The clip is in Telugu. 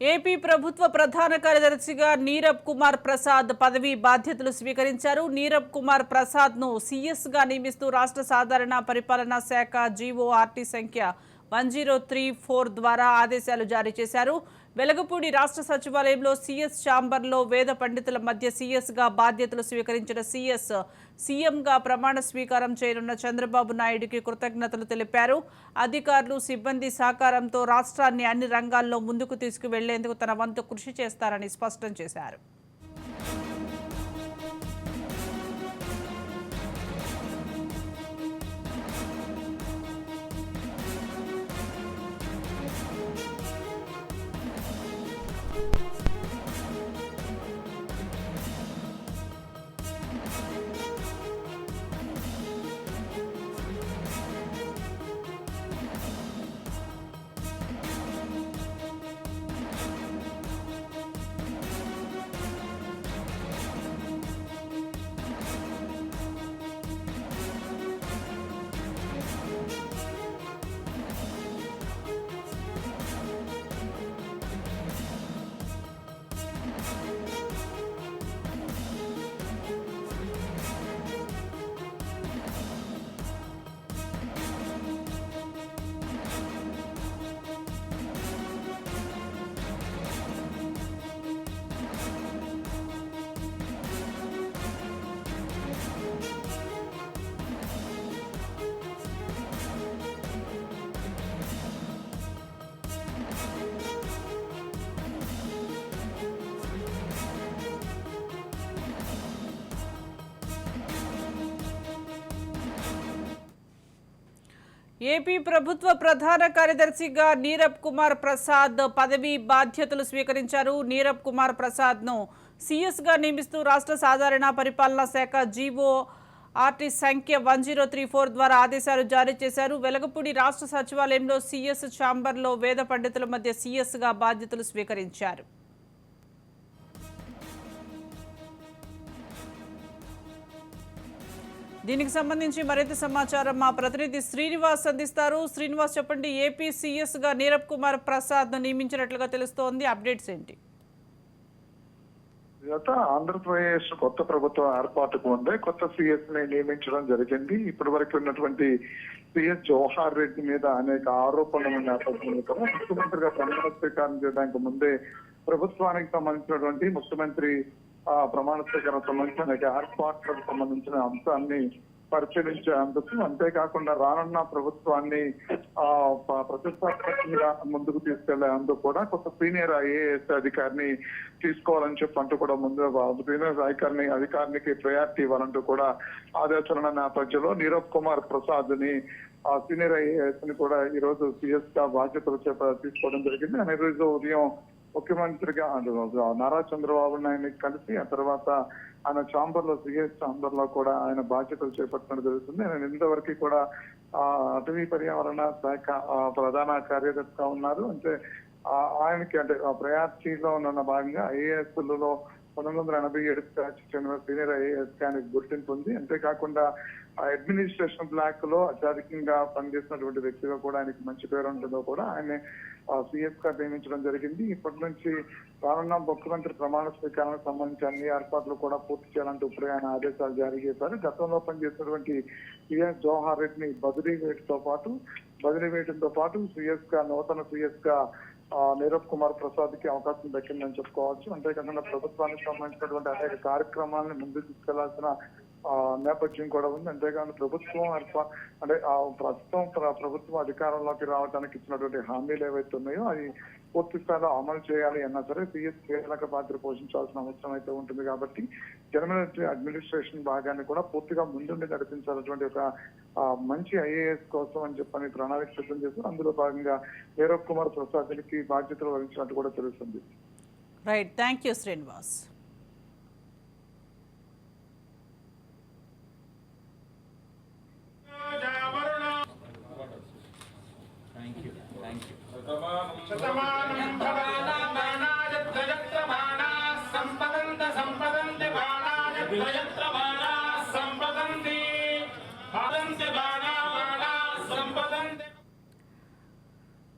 ఏపీ ప్రభుత్వ ప్రధాన కార్యదర్శిగా నీరబ్ కుమార్ ప్రసాద్ పదవీ బాధ్యతలు స్వీకరించారు. నీరబ్ కుమార్ ప్రసాద్ ను సీఎస్ గా నియమిస్తూ రాష్ట్ర సాధారణ పరిపాలనా శాఖ జీఓఆర్టీ సంఖ్య 1034 ద్వారా ఆదేశాలు జారీ చేశారు. వెలగపూడి రాష్ట్ర సచివాలయంలో సీఎస్ ఛాంబర్లో వేద పండితుల మధ్య సీఎస్ గా బాధ్యతలు స్వీకరించిన సీఎస్ సీఎంగా ప్రమాణ స్వీకారం చేయనున్న చంద్రబాబు నాయుడుకి కృతజ్ఞతలు తెలిపారు. అధికారులు సిబ్బంది సహకారంతో రాష్ట్రాన్ని అన్ని రంగాల్లో ముందుకు తీసుకువెళ్లేందుకు తన వంతు కృషి చేస్తారని స్పష్టం చేశారు. ఏపీ ప్రభుత్వ ప్రధాన కార్యదర్శిగా నీరబ్ కుమార్ ప్రసాద్ పదవీ బాధ్యతలు స్వీకరించారు. నీరబ్ కుమార్ ప్రసాద్ ను సీఎస్ గా నియమిస్తూ రాష్ట్ర సాధారణ పరిపాలనా శాఖ జీఓఆర్టీ సంఖ్య 1034 ద్వారా ఆదేశాలు జారీ చేశారు. వెలగపూడి రాష్ట్ర సచివాలయంలో సీఎస్ ఛాంబర్లో వేద పండితుల మధ్య సీఎస్ గా బాధ్యతలు స్వీకరించారు. దీనికి సంబంధించి మరింత సమాచారం మా ప్రతినిధి శ్రీనివాస్ అందిస్తారు. శ్రీనివాస్, చెప్పండి, ఏపీ సీఎస్ గా నీరబ్ కుమార్ ప్రసాద్ నియమించినట్లుగా తెలుస్తోంది, అప్డేట్స్ ఏంటి? ఆంధ్రప్రదేశ్ కొత్త ప్రభుత్వం ఏర్పాటుకు ముందే కొత్త సీఎస్ ని నియమించడం జరిగింది. ఇప్పటి వరకు ఉన్నటువంటి సీఎస్ జవహర్ రెడ్డి మీద అనేక ఆరోపణల నేపథ్యంలో కూడా ముఖ్యమంత్రిగా ప్రమాణ స్వీకారం చేయడానికి ముందే ప్రభుత్వానికి సంబంధించినటువంటి ముఖ్యమంత్రి ప్రమాణ స్వీకారం సంబంధించిన అనేక ఏర్పాట్లకు సంబంధించిన అంశాన్ని పరిశీలించేందుకు, అంతేకాకుండా రానున్న ప్రభుత్వాన్ని ప్రతిష్టాత్మకంగా ముందుకు తీసుకెళ్లేందుకు కూడా కొత్త సీనియర్ ఐఏఎస్ అధికారిని తీసుకోవాలని చెప్పంటూ కూడా ముందు సీనియర్ అధికారికి ప్రయారిటీ ఇవ్వాలంటూ కూడా ఆదేశాల నేపథ్యంలో నీరబ్ కుమార్ ప్రసాద్ ని సీనియర్ ఐఏఎస్ ని కూడా ఈ రోజు సీఎస్ గా బాధ్యతలు తీసుకోవడం జరిగింది. ఆయన రోజు ఉదయం ముఖ్యమంత్రిగా నారా చంద్రబాబు నాయుడిని కలిసి ఆ తర్వాత ఆయన ఛాంబర్ లో సీఎస్ ఛాంబర్ లో కూడా ఆయన బాధ్యతలు చేపట్టడం జరుగుతుంది. ఆయన ఇంతవరకు కూడా అటవీ పర్యావరణ శాఖ ప్రధాన కార్యదర్శిగా ఉన్నారు. అంటే ఆయనకి అంటే ప్రయారిటీలో ఉన్న భాగంగా ఐఏఎస్ లలో 1987 బ్యాచ్ చెందిన సీనియర్ ఐఏఎస్ కి ఆయనకు గుర్తింపు ఉంది. అంతేకాకుండా అడ్మినిస్ట్రేషన్ బ్లాక్ లో అత్యధికంగా పనిచేసినటువంటి వ్యక్తిగా కూడా ఆయనకి మంచి పేరు ఉంటుందో కూడా ఆయన సీఎస్ గా నియమించడం జరిగింది. ఇప్పటి నుంచి రానున్న ముఖ్యమంత్రి ప్రమాణ స్వీకారానికి సంబంధించి అన్ని ఏర్పాట్లు కూడా పూర్తి చేయాలంటూ ఇప్పుడే ఆయన ఆదేశాలు జారీ చేశారు. గతంలో పనిచేసినటువంటి సీఎస్ జవహర్ రెడ్డిని బదిలీ వేయడంతో పాటు సీఎస్ గా నూతన సీఎస్ గా నీరబ్ కుమార్ ప్రసాద్ కి అవకాశం దక్కిందని చెప్పుకోవచ్చు. అంతేకాకుండా ప్రభుత్వానికి సంబంధించినటువంటి అనేక కార్యక్రమాలను ముందుకు తీసుకెళ్లాల్సిన నేపథ్యం కూడా ఉంది. అంతేకాకుండా ప్రభుత్వం అంటే ప్రస్తుతం ప్రభుత్వం అధికారంలోకి రావడానికి ఇచ్చినటువంటి హామీలు ఏవైతే ఉన్నాయో అవి పూర్తి స్థాయిలో అమలు చేయాలి అన్నా సరే సీఎస్ కీలక పాత్ర పోషించాల్సిన అవసరం అయితే ఉంటుంది. కాబట్టి జనరల్ అడ్మినిస్ట్రేషన్ భాగాన్ని కూడా పూర్తిగా ముందుండి నడిపించాల్సినటువంటి ఒక మంచి ఐఏఎస్ కోసం అని చెప్పని ప్రణాళిక సిద్ధం చేశారు. అందులో భాగంగా నీరబ్ కుమార్ ప్రసాద్ కి బాధ్యతలు వహించినట్టు కూడా తెలుస్తుంది. Right, thank you Srinivas. శతమానం భవానా బాణాయ త్రయత్రమాణా సంపదంత సంపదంతి బాణాయ త్రయత్రమాణా